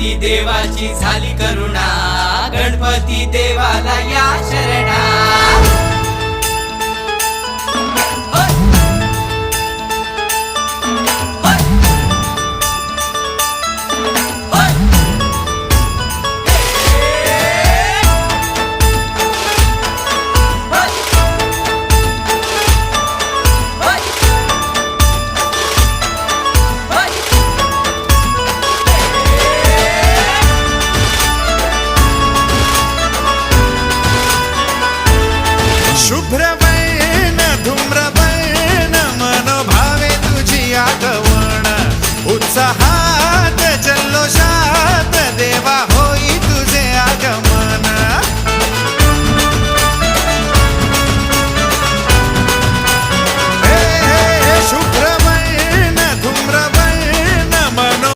गणपती देवाची झाली करुणा, गणपती देवाला या शरणा। शुभ्रवर्ण धूम्रवर्ण मनोभावे तुझी आगवण, उत्साहात जल्लोषात